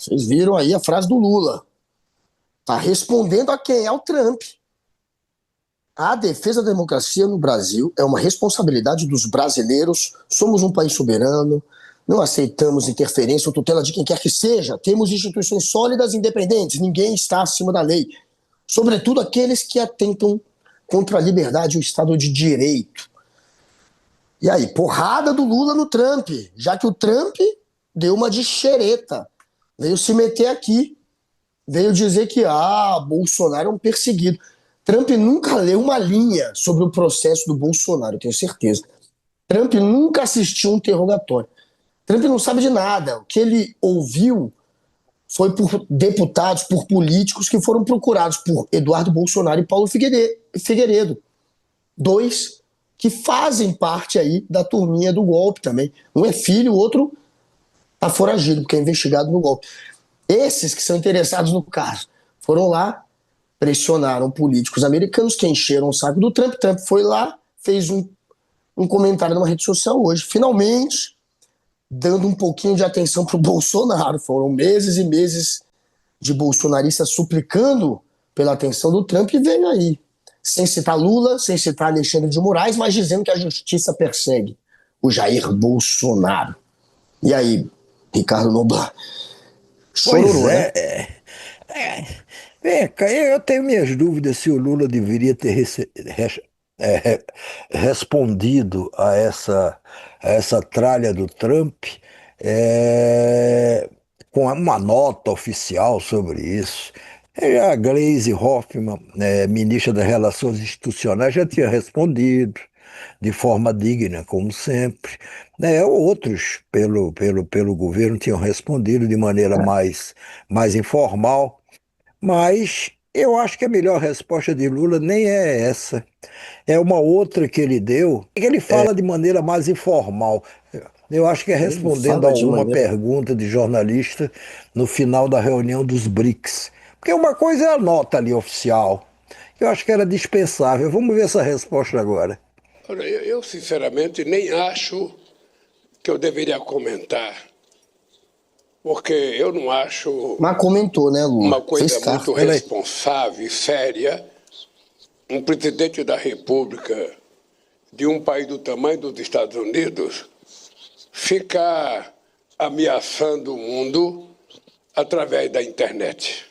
Vocês viram aí a frase do Lula. Tá respondendo a quem? Ao Trump. A defesa da democracia no Brasil é uma responsabilidade dos brasileiros. Somos um país soberano, não aceitamos interferência ou tutela de quem quer que seja. Temos instituições sólidas e independentes. Ninguém está acima da lei. Sobretudo aqueles que atentam contra a liberdade e o Estado de Direito. E aí, porrada do Lula no Trump, já que o Trump deu uma de xereta. Veio se meter aqui. Veio dizer que Bolsonaro é um perseguido. Trump nunca leu uma linha sobre o processo do Bolsonaro, eu tenho certeza. Trump nunca assistiu um interrogatório. Trump não sabe de nada. O que ele ouviu foi por deputados, por políticos que foram procurados por Eduardo Bolsonaro e Paulo Figueiredo. Dois que fazem parte aí da turminha do golpe também. Um é filho, o outro está foragido, porque é investigado no golpe. Esses que são interessados no caso foram lá, pressionaram políticos americanos que encheram o saco do Trump. Trump foi lá, fez um comentário numa rede social hoje, finalmente dando um pouquinho de atenção para o Bolsonaro. Foram meses e meses de bolsonaristas suplicando pela atenção do Trump e veio aí, sem citar Lula, sem citar Alexandre de Moraes, mas dizendo que a justiça persegue o Jair Bolsonaro. E aí, Ricardo Noblar? Pois Chororô, né? Vem cá, eu tenho minhas dúvidas se o Lula deveria ter é, re- respondido a essa tralha do Trump, é, com uma nota oficial sobre isso. A Gleisi Hoffmann, ministra das Relações Institucionais, já tinha respondido de forma digna, como sempre. Outros, pelo governo, tinham respondido de maneira mais informal. Mas eu acho que a melhor resposta de Lula nem é essa. É uma outra que ele deu, que ele fala de maneira mais informal. Eu acho que é Ele respondendo a fala de uma maneira. pergunta de jornalista no final da reunião dos BRICS. Porque uma coisa é a nota ali oficial. Eu acho que era dispensável. Vamos ver essa resposta agora. Olha, eu sinceramente nem acho que eu deveria comentar, porque eu não acho Mas comentou, né, uma Lula? Fez coisa muito carta. Peraí. responsável e séria um presidente da República de um país do tamanho dos Estados Unidos ficar ameaçando o mundo através da internet.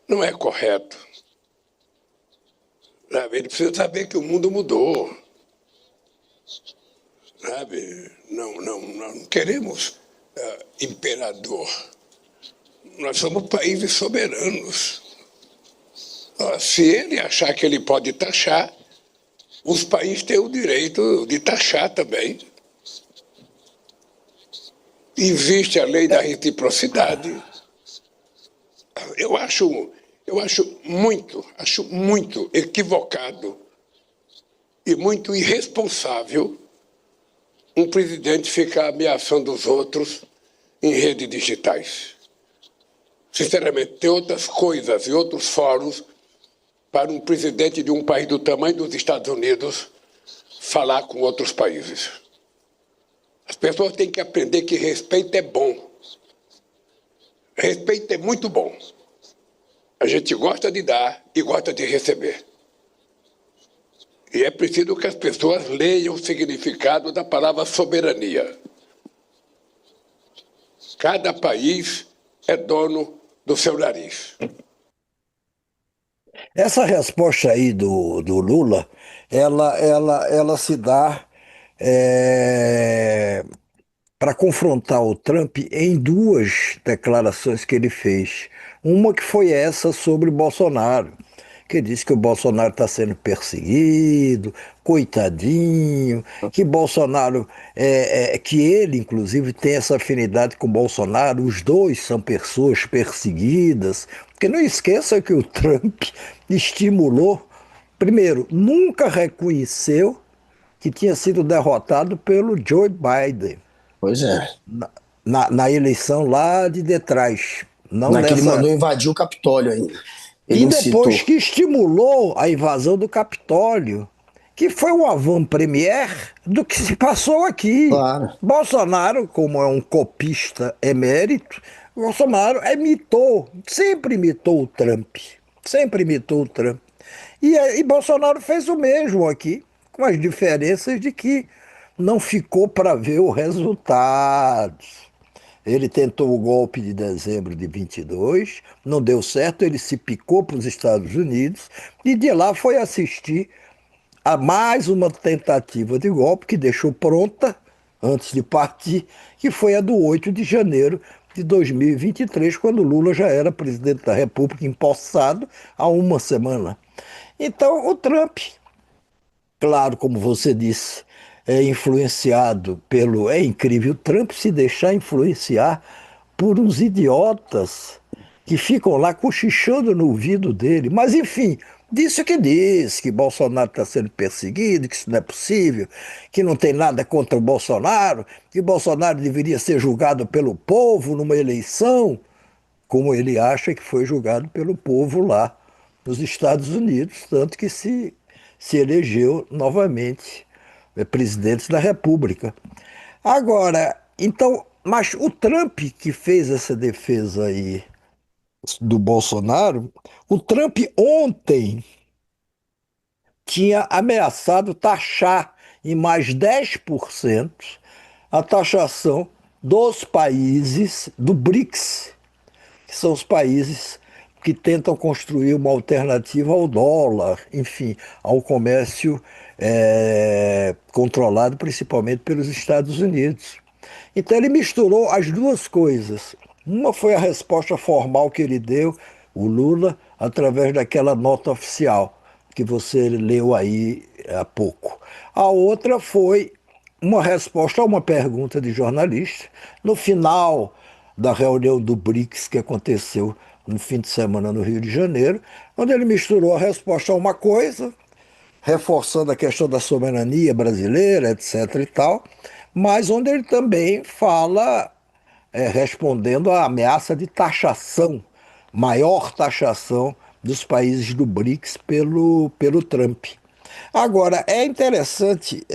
Não é correto. Sabe? Ele precisa saber que o mundo mudou. Sabe? Não queremos imperador. Nós somos países soberanos. Se ele achar que ele pode taxar, os países têm o direito de taxar também. Existe a lei da reciprocidade. Eu acho muito equivocado e muito irresponsável um presidente ficar ameaçando os outros em redes digitais. Sinceramente, tem outras coisas e outros fóruns para um presidente de um país do tamanho dos Estados Unidos falar com outros países. As pessoas têm que aprender que respeito é bom. Respeito é muito bom. A gente gosta de dar e gosta de receber. E é preciso que as pessoas leiam o significado da palavra soberania. Cada país é dono do seu nariz. Essa resposta aí do Lula, ela se dá para confrontar o Trump em duas declarações que ele fez. Uma que foi essa sobre Bolsonaro, que disse que o Bolsonaro está sendo perseguido, coitadinho, que Bolsonaro, que ele, inclusive, tem essa afinidade com Bolsonaro, os dois são pessoas perseguidas, porque não esqueça que o Trump estimulou, primeiro, nunca reconheceu que tinha sido derrotado pelo Joe Biden Pois é. na eleição lá de Detrás, não Naquele nessa. mandou invadir o Capitólio ainda. Ele E depois incitou. que estimulou a invasão do Capitólio. que foi um avant-première do que se passou aqui. Claro. Bolsonaro, como é um copista emérito, Bolsonaro sempre imitou o Trump. Sempre imitou o Trump. E Bolsonaro fez o mesmo aqui, com as diferenças de que não ficou para ver o resultado. Ele tentou o golpe de dezembro de 22, não deu certo, ele se picou para os Estados Unidos e de lá foi assistir a mais uma tentativa de golpe que deixou pronta antes de partir, que foi a do 8 de janeiro de 2023, quando Lula já era presidente da República, empossado há uma semana. Então, o Trump, claro, como você disse, é influenciado pelo. É incrível, o Trump se deixar influenciar por uns idiotas que ficam lá cochichando no ouvido dele. Mas, enfim, disse o que disse, que Bolsonaro está sendo perseguido, que isso não é possível, que não tem nada contra o Bolsonaro, que Bolsonaro deveria ser julgado pelo povo numa eleição, como ele acha que foi julgado pelo povo lá nos Estados Unidos, tanto que se elegeu novamente presidente da República. Agora, então, mas o Trump que fez essa defesa aí do Bolsonaro, o Trump ontem tinha ameaçado taxar em mais 10% a taxação dos países do BRICS, que são os países que tentam construir uma alternativa ao dólar, enfim, ao comércio controlado principalmente pelos Estados Unidos. Então ele misturou as duas coisas. Uma foi a resposta formal que ele deu, o Lula, através daquela nota oficial que você leu aí há pouco. A outra foi uma resposta a uma pergunta de jornalista no final da reunião do BRICS que aconteceu no fim de semana no Rio de Janeiro, onde ele misturou a resposta a uma coisa, reforçando a questão da soberania brasileira, etc. e tal, mas onde ele também fala, respondendo à ameaça de taxação, maior taxação dos países do BRICS pelo Trump. Agora, é interessante,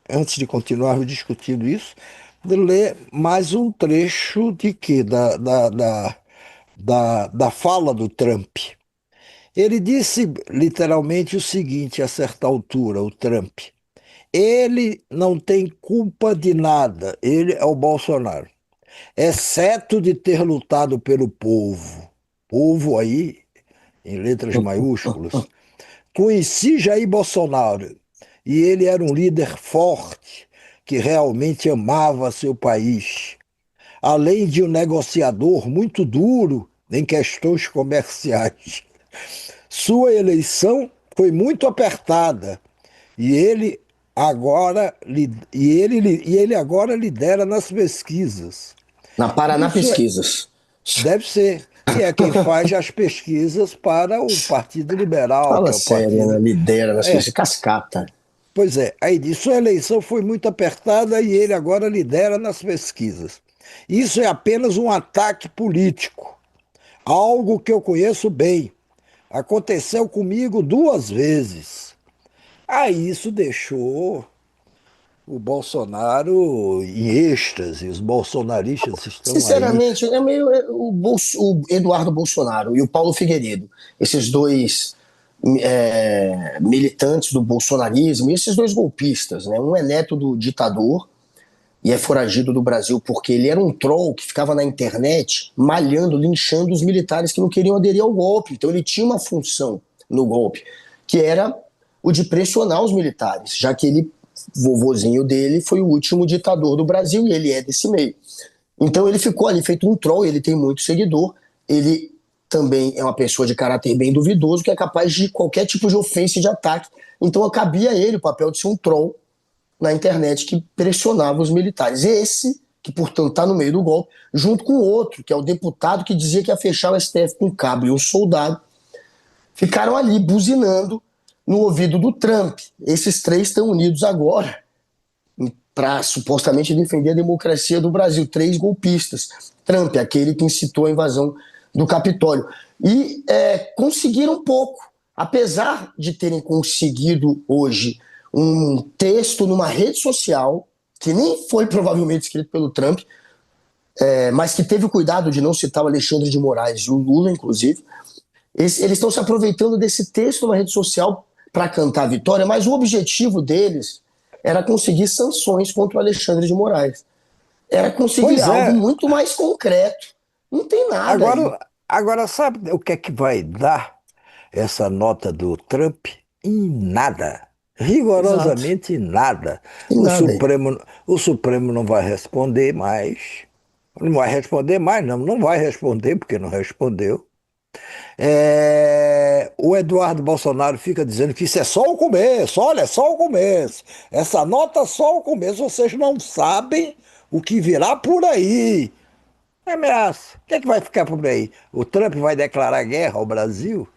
antes de continuarmos discutindo isso, de ler mais um trecho de quê? Da fala do Trump. Ele disse literalmente o seguinte, a certa altura, o Trump: ele não tem culpa de nada, ele é o Bolsonaro, exceto de ter lutado pelo povo. Povo aí, em letras maiúsculas. Conheci Jair Bolsonaro e ele era um líder forte que realmente amava seu país, além de um negociador muito duro em questões comerciais. Sua eleição foi muito apertada e ele agora lidera nas pesquisas. Na Paraná Isso Pesquisas. deve ser, que é quem faz as pesquisas para o Partido Liberal, que Fala é o sério, né? partido. Lidera nas pesquisas. Cascata. Pois é, aí diz, sua eleição foi muito apertada e ele agora lidera nas pesquisas. Isso é apenas um ataque político, algo que eu conheço bem. Aconteceu comigo 2 vezes. Aí isso deixou o Bolsonaro em êxtase, os bolsonaristas estão aí. Sinceramente, é meio o Eduardo Bolsonaro e o Paulo Figueiredo, esses dois militantes do bolsonarismo, e esses dois golpistas, né? Um é neto do ditador e é foragido do Brasil porque ele era um troll que ficava na internet malhando, linchando os militares que não queriam aderir ao golpe. Então ele tinha uma função no golpe, que era o de pressionar os militares, já que ele, vovozinho dele, foi o último ditador do Brasil e ele é desse meio. Então ele ficou ali feito um troll, ele tem muito seguidor, ele também é uma pessoa de caráter bem duvidoso, que é capaz de qualquer tipo de ofensa e de ataque. Então cabia a ele o papel de ser um troll na internet que pressionava os militares. Esse, que portanto está no meio do golpe, junto com o outro, que é o deputado que dizia que ia fechar o STF com cabo, e um soldado, ficaram ali buzinando no ouvido do Trump. Esses três estão unidos agora para supostamente defender a democracia do Brasil. 3 golpistas. Trump, aquele que incitou a invasão do Capitólio. E conseguiram um pouco. apesar de terem conseguido hoje um texto numa rede social, que nem foi provavelmente escrito pelo Trump, mas que teve o cuidado de não citar o Alexandre de Moraes e o Lula, inclusive, eles estão se aproveitando desse texto numa rede social para cantar a vitória, mas o objetivo deles era conseguir sanções contra o Alexandre de Moraes. Era conseguir algo muito mais concreto. Não tem nada aí. Agora, sabe o que é que vai dar essa nota do Trump? Em nada. Rigorosamente nada. Tem nada aí. O Supremo não vai responder mais. Não vai responder mais, não. Não vai responder, porque não respondeu. O Eduardo Bolsonaro fica dizendo que isso é só o começo, olha, é só o começo. Essa nota é só o começo, vocês não sabem o que virá por aí. Ameaça. O que é que vai ficar por aí? O Trump vai declarar guerra ao Brasil?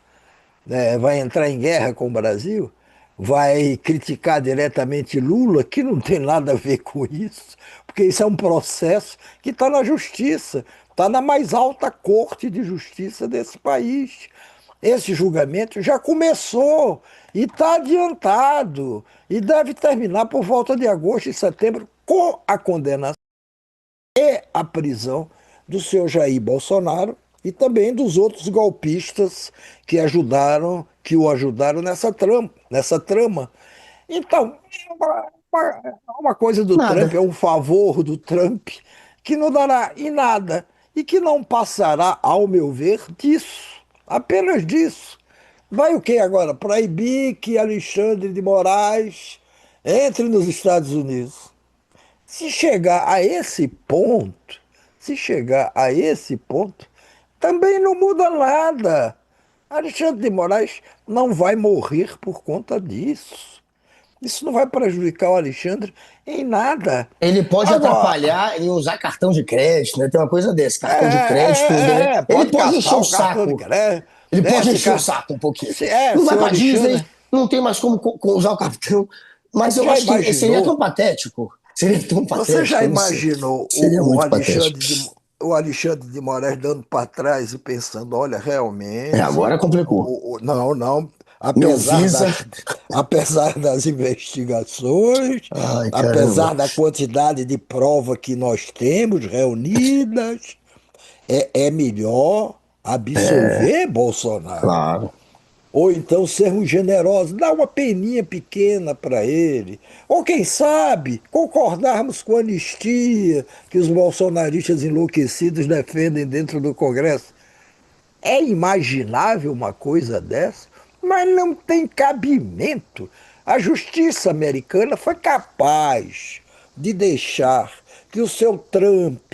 Vai entrar em guerra com o Brasil? Vai criticar diretamente Lula, que não tem nada a ver com isso, porque isso é um processo que está na justiça, está na mais alta corte de justiça desse país. Esse julgamento já começou e está adiantado e deve terminar por volta de agosto e setembro com a condenação e a prisão do senhor Jair Bolsonaro e também dos outros golpistas que o ajudaram nessa trama. Então, uma coisa do Trump, Nada. é um favor do Trump, que não dará em nada e que não passará, ao meu ver, disso, apenas disso. Vai o que agora? Proibir que Alexandre de Moraes entre nos Estados Unidos. Se chegar a esse ponto, se chegar a esse ponto, também não muda nada. Alexandre de Moraes não vai morrer por conta disso. Isso não vai prejudicar o Alexandre em nada. Ele pode Agora, atrapalhar em usar cartão de crédito, né? Tem uma coisa desse, cartão de crédito, né? Ele pode pode encher caçar o o cartão de saco. crédito. Ele pode Se, encher o saco um pouquinho. Não se vai o pra Disney, Alexandre não tem mais como usar o cartão. Mas eu já acho que seria tão imaginou, patético. Seria tão você já patético, eu não sei. imaginou Seria muito patético. O Alexandre de Moraes dando para trás e pensando, olha, Agora realmente, complicou. não, Meu apesar Visa. apesar das investigações, Ai, caramba. apesar da quantidade de prova que nós temos reunidas, é melhor absolver Bolsonaro. Claro. Ou então sermos generosos, dar uma peninha pequena para ele. Ou quem sabe, concordarmos com a anistia que os bolsonaristas enlouquecidos defendem dentro do Congresso. É imaginável uma coisa dessa? Mas não tem cabimento. A justiça americana foi capaz de deixar que o seu Trump,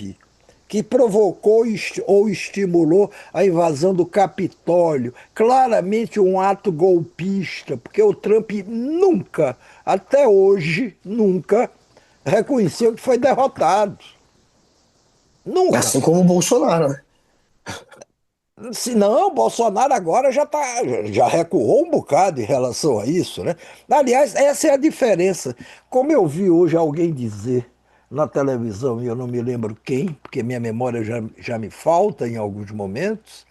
que provocou ou estimulou a invasão do Capitólio, claramente um ato golpista, porque o Trump nunca, até hoje, nunca reconheceu que foi derrotado. Nunca. Assim como o Bolsonaro, né? Se não, Bolsonaro agora já recuou um bocado em relação a isso, né? Aliás, essa é a diferença. Como eu vi hoje alguém dizer na televisão, e eu não me lembro quem, porque minha memória já me falta em alguns momentos,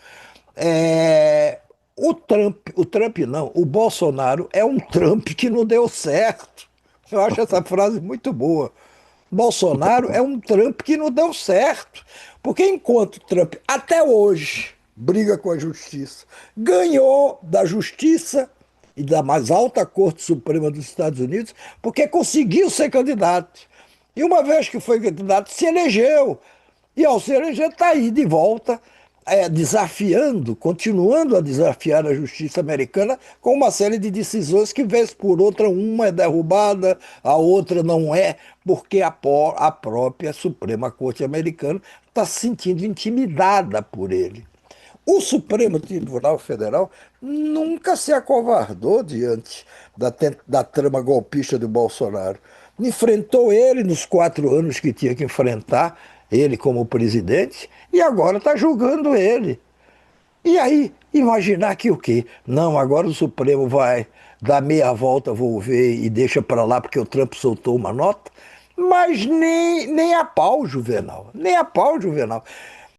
o Trump não, o Bolsonaro é um Trump que não deu certo. Eu acho essa frase muito boa. Bolsonaro é um Trump que não deu certo. Porque enquanto Trump, até hoje, briga com a justiça, ganhou da justiça e da mais alta Corte Suprema dos Estados Unidos, porque conseguiu ser candidato. E uma vez que foi candidato, se elegeu. E ao se eleger, está aí de volta, desafiando, continuando a desafiar a justiça americana com uma série de decisões que, vez por outra, uma é derrubada, a outra não é, porque a própria Suprema Corte Americana está se sentindo intimidada por ele. O Supremo Tribunal Federal nunca se acovardou diante da trama golpista do Bolsonaro. Enfrentou ele nos 4 anos que tinha que enfrentar, ele como presidente, e agora está julgando ele. E aí, imaginar que o quê? Não, agora o Supremo vai dar meia volta, vou ver, e deixa para lá porque o Trump soltou uma nota. Mas nem a pau, Juvenal. Nem a pau, Juvenal.